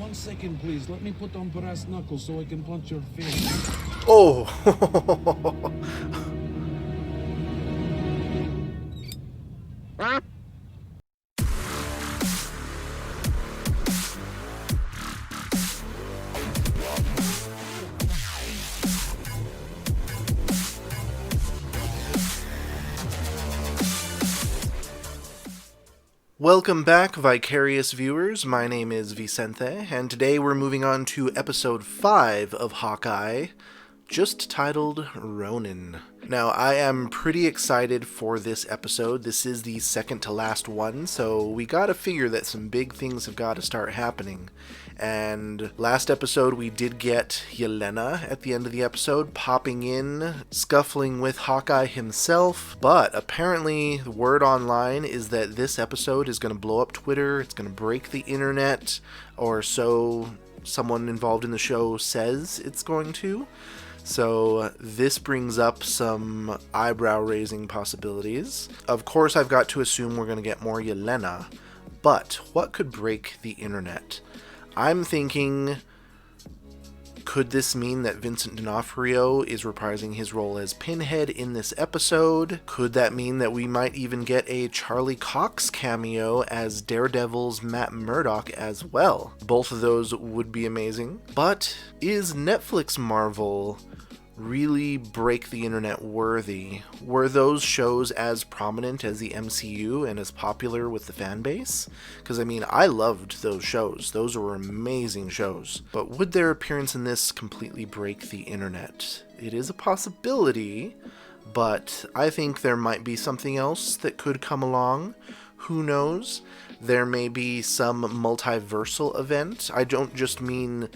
1 second, please. Let me put on brass knuckles so I can punch your face. Oh! Welcome back, Vicarious viewers. My name is Vicente, and today we're moving on to episode 5 of Hawkeye, just titled Ronin. Now, I am pretty excited for this episode. This is the second to last one, so we gotta figure that some big things have gotta start happening. And last episode we did get Yelena at the end of the episode popping in, scuffling with Hawkeye himself, but apparently the word online is that this episode is going to blow up Twitter, it's going to break the internet, or so someone involved in the show says it's going to. So this brings up some eyebrow-raising possibilities. Of course, I've got to assume we're going to get more Yelena, but what could break the internet? I'm thinking, could this mean that Vincent D'Onofrio is reprising his role as Pinhead in this episode? Could that mean that we might even get a Charlie Cox cameo as Daredevil's Matt Murdock as well? Both of those would be amazing. But is Netflix Marvel really break the internet worthy? Were those shows as prominent as the MCU and as popular with the fan base? Because I mean, I loved those shows. Those were amazing shows. But would their appearance in this completely break the internet? It is a possibility, but I think there might be something else that could come along. Who knows? There may be some multiversal event. I don't just mean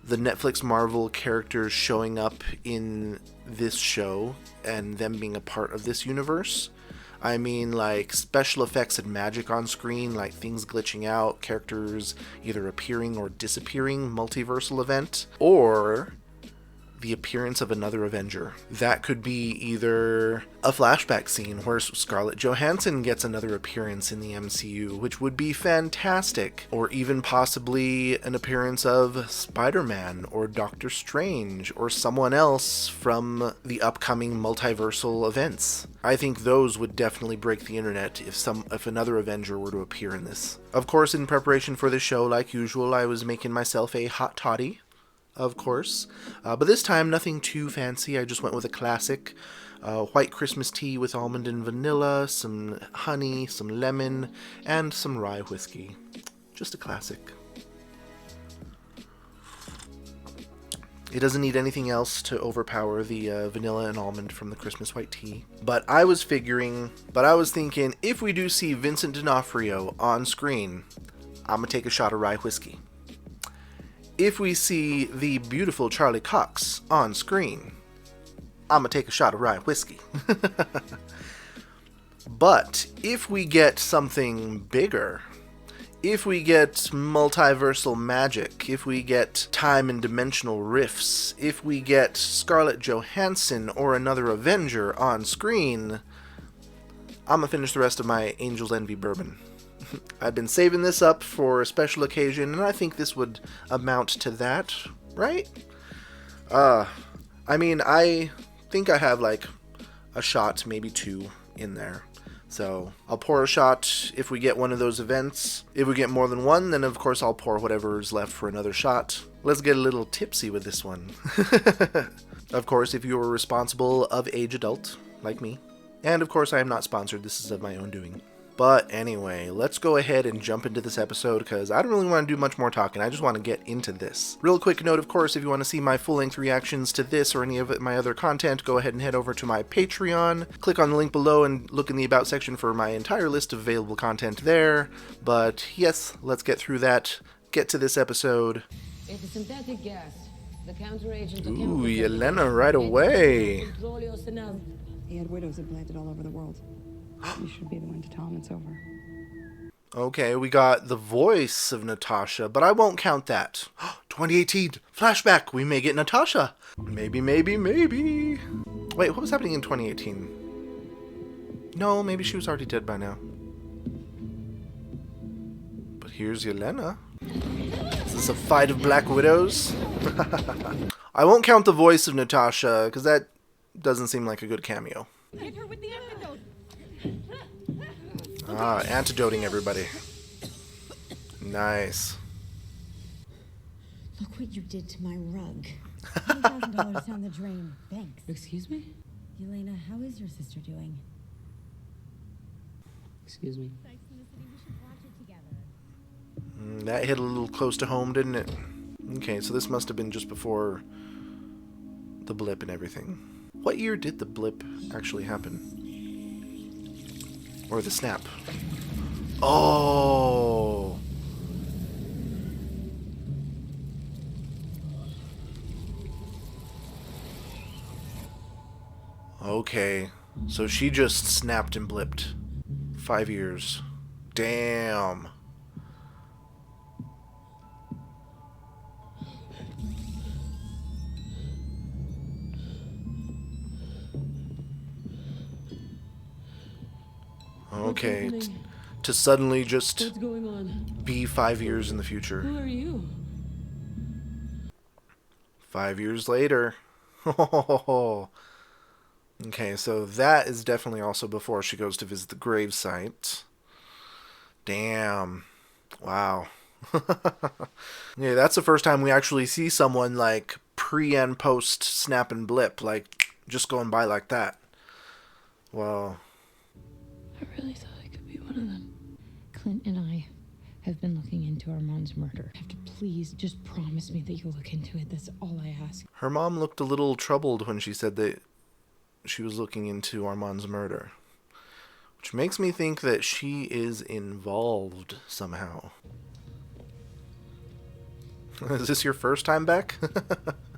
the Netflix Marvel characters showing up in this show and them being a part of this universe. I mean, like, special effects and magic on screen, like things glitching out, characters either appearing or disappearing, multiversal event, or the appearance of another Avenger. That could be either a flashback scene where Scarlett Johansson gets another appearance in the MCU, which would be fantastic, or even possibly an appearance of Spider-Man or Doctor Strange or someone else from the upcoming multiversal events. I think those would definitely break the internet if another Avenger were to appear in this. Of course, in preparation for the show, like usual, I was making myself a hot toddy, of course, but this time nothing too fancy. I just went with a classic white Christmas tea with almond and vanilla, some honey, some lemon, and some rye whiskey. Just a classic. It doesn't need anything else to overpower the vanilla and almond from the Christmas white tea. But I was thinking, if we do see Vincent D'Onofrio on screen, I'm gonna take a shot of rye whiskey. If we see the beautiful Charlie Cox on screen, I'm gonna take a shot of rye whiskey. But if we get something bigger, if we get multiversal magic, if we get time and dimensional rifts, if we get Scarlett Johansson or another Avenger on screen, I'm gonna finish the rest of my Angel's Envy bourbon. I've been saving this up for a special occasion, and I think this would amount to that, right? I mean, I think I have like a shot, maybe two in there. So I'll pour a shot if we get one of those events. If we get more than one, then of course I'll pour whatever is left for another shot. Let's get a little tipsy with this one. Of course, if you are responsible of age adult, like me. And of course I am not sponsored, this is of my own doing. But anyway, let's go ahead and jump into this episode because I don't really want to do much more talking. I just want to get into this. Real quick note, of course, if you want to see my full-length reactions to this or any of my other content, go ahead and head over to my Patreon. Click on the link below and look in the About section for my entire list of available content there. But yes, let's get through that. Get to this episode. It's a synthetic gas. The counteragent to Ooh, Yelena right away. He had widows implanted all over the world. You should be the one to tell him it's over. Okay, we got the voice of Natasha, but I won't count that. 2018, flashback, we may get Natasha. Maybe. Wait, what was happening in 2018? No, maybe she was already dead by now. But here's Yelena. This this a fight of Black Widows? I won't count the voice of Natasha, because that doesn't seem like a good cameo. Hit her with the antidote. Ah, antidoting everybody. Nice. Look what you did to my rug. $10,000 down the drain. Thanks. Excuse me? Elena, how is your sister doing? Excuse me. That hit a little close to home, didn't it? Okay, so this must have been just before the blip and everything. What year did the blip actually happen? Or the snap? Oh! Okay, so she just snapped and blipped. 5 years. Damn. Okay, to suddenly just What's going on? be 5 years in the future. Who are you? 5 years later. Okay, so that is definitely also before she goes to visit the gravesite. Damn. Wow. Yeah, that's the first time we actually see someone like pre and post snap and blip, like just going by like that. Well, I really thought I could be one of them. Clint and I have been looking into Armand's murder. You have to please just promise me that you'll look into it. That's all I ask. her mom looked a little troubled when she said that she was looking into Armand's murder, which makes me think that she is involved somehow. Is this your first time back?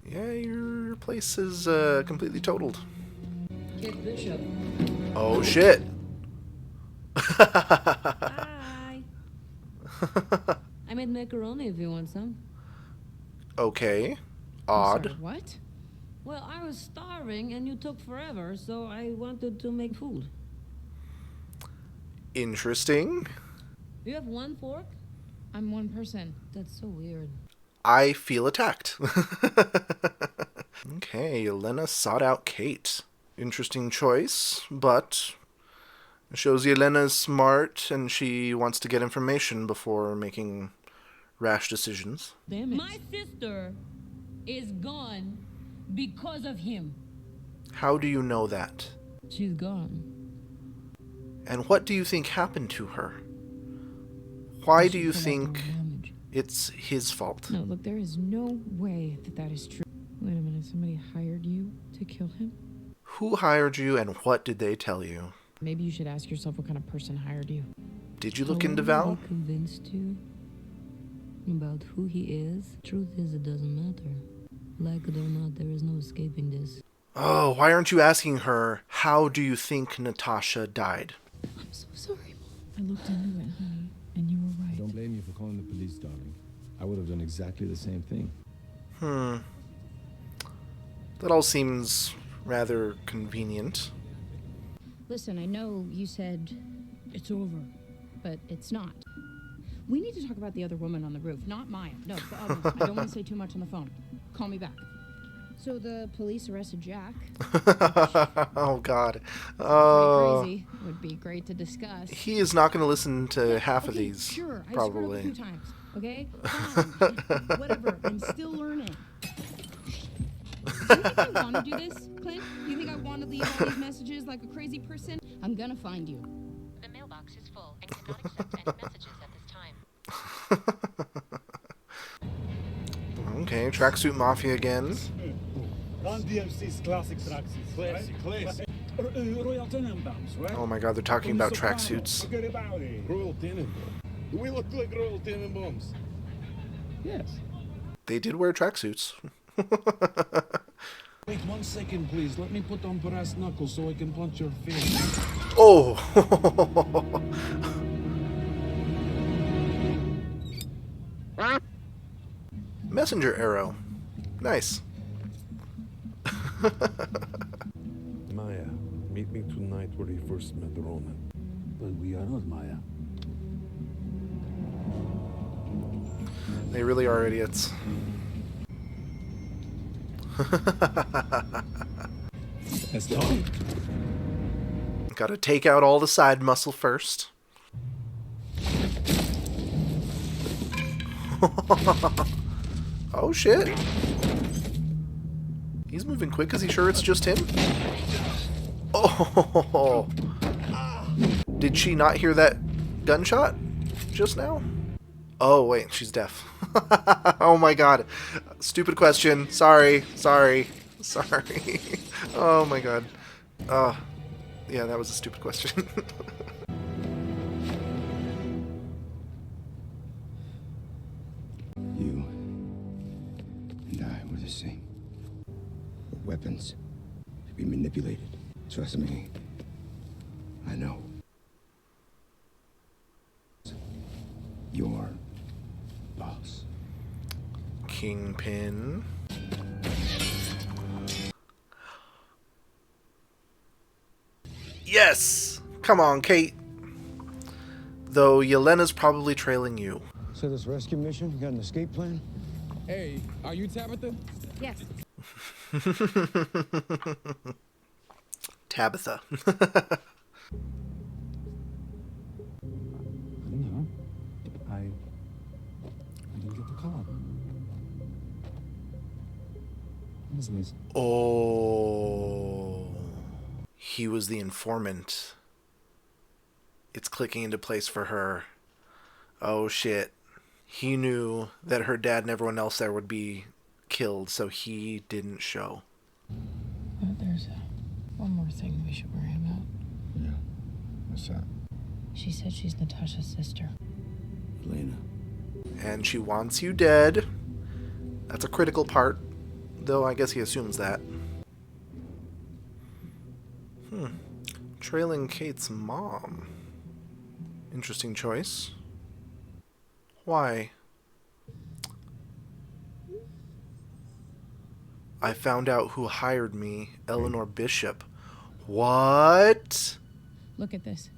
Yeah, your place is completely totaled. Kid Bishop. Oh shit! Hi. I made macaroni if you want some. Okay, odd. Sorry, what? Well, I was starving and you took forever, so I wanted to make food. Interesting. You have one fork? I'm one person. That's so weird. I feel attacked. Okay, Yelena sought out Kate. Interesting choice, but it shows Yelena's smart and she wants to get information before making rash decisions. Damn it. My sister is gone because of him. How do you know that? She's gone. And what do you think happened to her? Why do you think it's his fault? No, look, there is no way that that is true. Wait a minute, somebody hired you to kill him? Who hired you and what did they tell you? Maybe you should ask yourself what kind of person hired you. Did you look into Val? He convinced you about who he is? Truth is, it doesn't matter. Like it or not, there is no escaping this. Oh, why aren't you asking her, how do you think Natasha died? I'm so sorry, Mom. I looked into it, honey, and you were right. Don't blame you for calling the police, darling. I would have done exactly the same thing. That all seems rather convenient. Listen, I know you said it's over, but it's not. We need to talk about the other woman on the roof, not Maya. No, the other one. I don't want to say too much on the phone. Call me back. So the police arrested Jack. Oh, God. Pretty crazy. Would be great to discuss. He is not going to listen to half of Okay, these, sure. I screwed up a probably. few times. Okay? Fine. Whatever. I'm still learning. Do you think I want to do this, Clint? You think I want to leave all these messages like a crazy person? I'm gonna find you. The mailbox is full and cannot accept any messages at this time. Okay, Tracksuit Mafia again. Run DMC's classic tracksuits. Classic. Royal Tenenbaums, right? Oh my God, they're talking about tracksuits. Forget about it. Royal Tenenbaums. Do we look like Royal Tenenbaums? Yes. They did wear tracksuits. Wait 1 second, please. Let me put on brass knuckles so I can punch your face. Oh! Messenger arrow. Nice. Maya, meet me tonight where you first met Ronin. But we are not Maya. They really are idiots. That's Tom. Gotta take out all the side muscle first. Oh shit. He's moving quick. Is he sure it's just him? Oh. Did she not hear that gunshot just now? Oh wait, she's deaf. Oh my god. Stupid question. Sorry. Oh my god. Yeah, that was a stupid question. You and I were the same. We're weapons to be manipulated. Trust me, I know. Your boss. Kingpin. Yes! Come on, Kate. Though Yelena's probably trailing you. So this rescue mission, you got an escape plan? Hey, are you Tabitha? Yes. Tabitha. No. I didn't get the call. What is this? Oh. He was the informant. It's clicking into place for her. Oh shit. He knew that her dad and everyone else there would be killed, so he didn't show. There's one more thing we should worry about. Yeah. What's that? She said she's Natasha's sister. Elena. And she wants you dead. That's a critical part, though I guess he assumes that. Trailing Kate's mom. Interesting choice. Why? I found out who hired me, Eleanor Bishop. What? Look at this.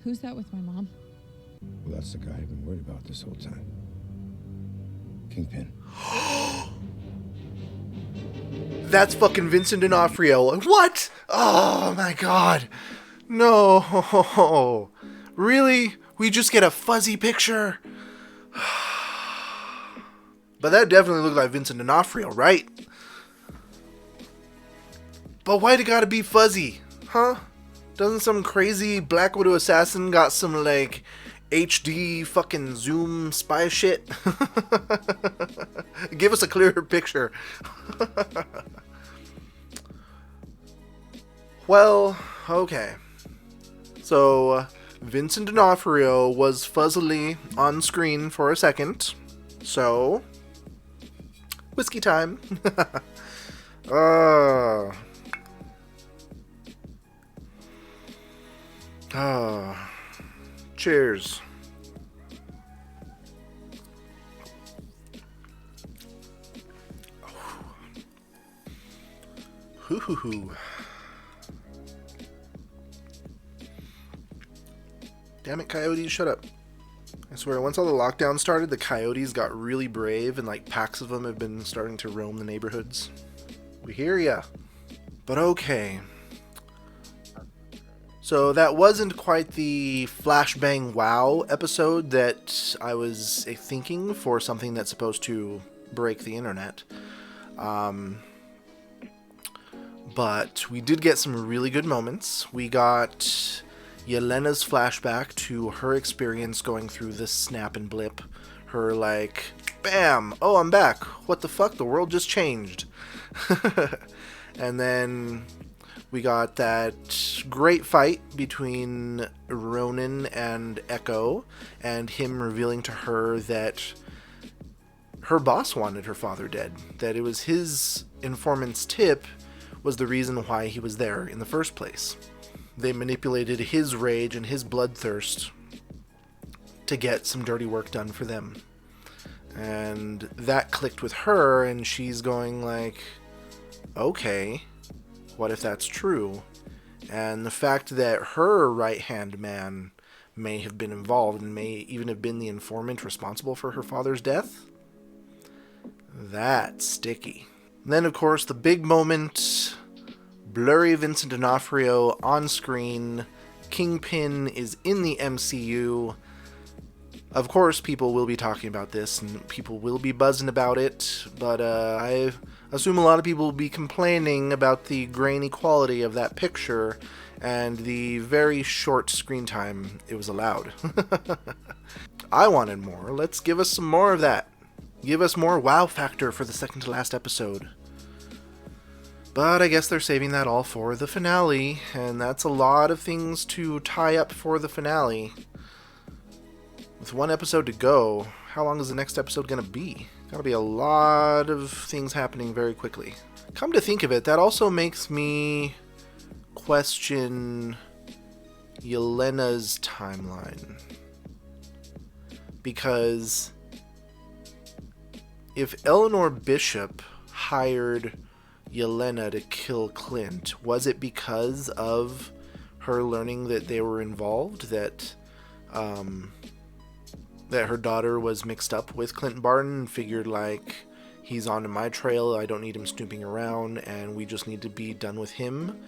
Who's that with my mom? Well, that's the guy I've been worried about this whole time. Kingpin. That's fucking Vincent D'Onofrio. What? Oh my god. No. Really? We just get a fuzzy picture? But that definitely looked like Vincent D'Onofrio, right? But why'd it gotta be fuzzy? Huh? Doesn't some crazy Black Widow assassin got some, like, HD fucking zoom spy shit? Give us a clearer picture. Well, okay. So, Vincent D'Onofrio was fuzzily on screen for a second. So, whiskey time. Cheers. Hoo hoo hoo. Damn it, coyotes, shut up. I swear, once all the lockdown started, the coyotes got really brave, and like packs of them have been starting to roam the neighborhoods. We hear ya. But okay. So that wasn't quite the flashbang wow episode that I was thinking for something that's supposed to break the internet. But we did get some really good moments. We got Yelena's flashback to her experience going through this snap and blip. Her like, bam, oh, I'm back. What the fuck? The world just changed. And then we got that great fight between Ronin and Echo, and him revealing to her that her boss wanted her father dead. That it was his informant's tip was the reason why he was there in the first place. They manipulated his rage and his bloodthirst to get some dirty work done for them. And that clicked with her, and she's going like, okay, what if that's true? And the fact that her right-hand man may have been involved and may even have been the informant responsible for her father's death. That's sticky. And then, of course, the big moment, blurry Vincent D'Onofrio on screen. Kingpin is in the MCU. Of course, people will be talking about this, and people will be buzzing about it, but I assume a lot of people will be complaining about the grainy quality of that picture and the very short screen time it was allowed. I wanted more. Let's give us some more of that. Give us more wow factor for the second to last episode. But I guess they're saving that all for the finale, and that's a lot of things to tie up for the finale. With one episode to go, how long is the next episode going to be? Gotta be a lot of things happening very quickly. Come to think of it, that also makes me question Yelena's timeline. Because if Eleanor Bishop hired Yelena to kill Clint, was it because of her learning that they were involved, that her daughter was mixed up with Clint Barton and figured, like, he's onto my trail, I don't need him snooping around, and we just need to be done with him?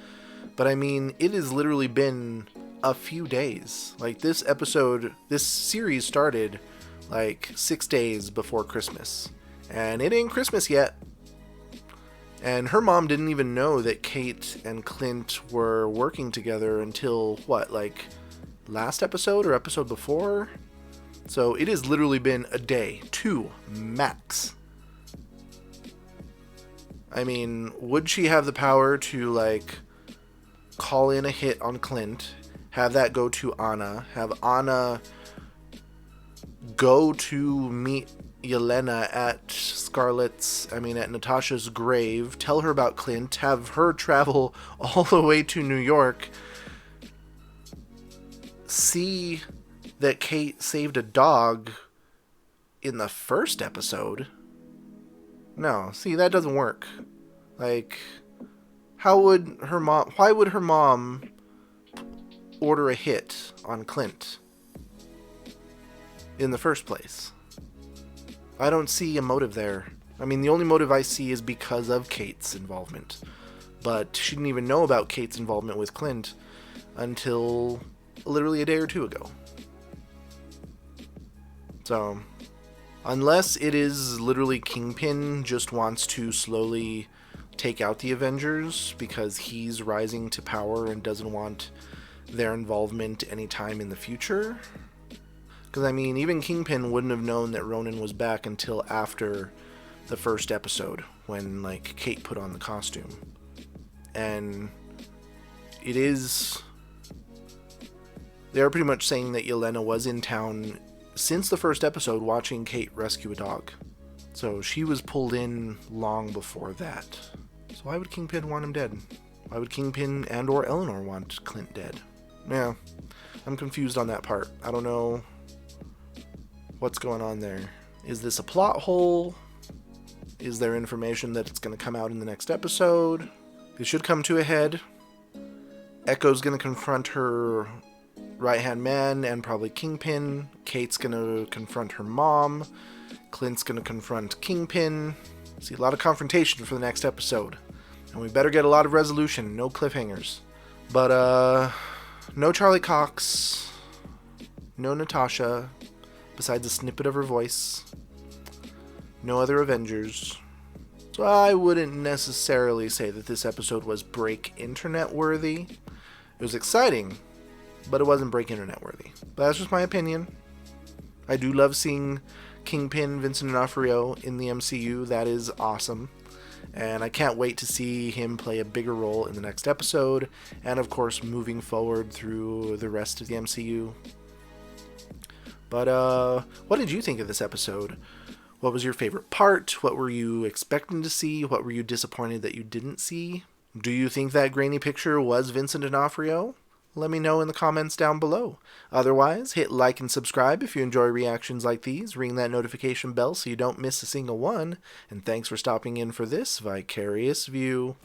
But I mean, it has literally been a few days. Like, this series started like 6 days before Christmas, and it ain't Christmas yet. And her mom didn't even know that Kate and Clint were working together until, what, like last episode or episode before? So it has literally been a day, 2 max. I mean, would she have the power to, like, call in a hit on Clint, have that go to Anna, have Anna go to meet Yelena at Natasha's grave, tell her about Clint, have her travel all the way to New York, see that Kate saved a dog in the first episode? No, see, that doesn't work. Like, why would her mom order a hit on Clint in the first place? I don't see a motive there. I mean, the only motive I see is because of Kate's involvement. But she didn't even know about Kate's involvement with Clint until literally a day or 2 ago. So, unless it is literally Kingpin just wants to slowly take out the Avengers because he's rising to power and doesn't want their involvement anytime in the future. Because, I mean, even Kingpin wouldn't have known that Ronin was back until after the first episode, when, like, Kate put on the costume. And they're pretty much saying that Yelena was in town since the first episode watching Kate rescue a dog. So she was pulled in long before that. So why would Kingpin want him dead? Why would Kingpin and or Eleanor want Clint dead? Yeah, I'm confused on that part. I don't know what's going on there. Is this a plot hole? Is there information that it's going to come out in the next episode? It should come to a head. Echo's going to confront her right-hand man and probably Kingpin. Kate's going to confront her mom. Clint's going to confront Kingpin. See a lot of confrontation for the next episode. And we better get a lot of resolution, no cliffhangers. But, no Charlie Cox. No Natasha, besides a snippet of her voice. No other Avengers. So I wouldn't necessarily say that this episode was break internet worthy. It was exciting, but it wasn't break internet worthy. But that's just my opinion. I do love seeing Kingpin Vincent D'Onofrio in the MCU. That is awesome. And I can't wait to see him play a bigger role in the next episode. And of course, moving forward through the rest of the MCU. But what did you think of this episode? What was your favorite part? What were you expecting to see? What were you disappointed that you didn't see? Do you think that grainy picture was Vincent D'Onofrio? Let me know in the comments down below. Otherwise, hit like and subscribe if you enjoy reactions like these. Ring that notification bell so you don't miss a single one. And thanks for stopping in for this Vicarious View.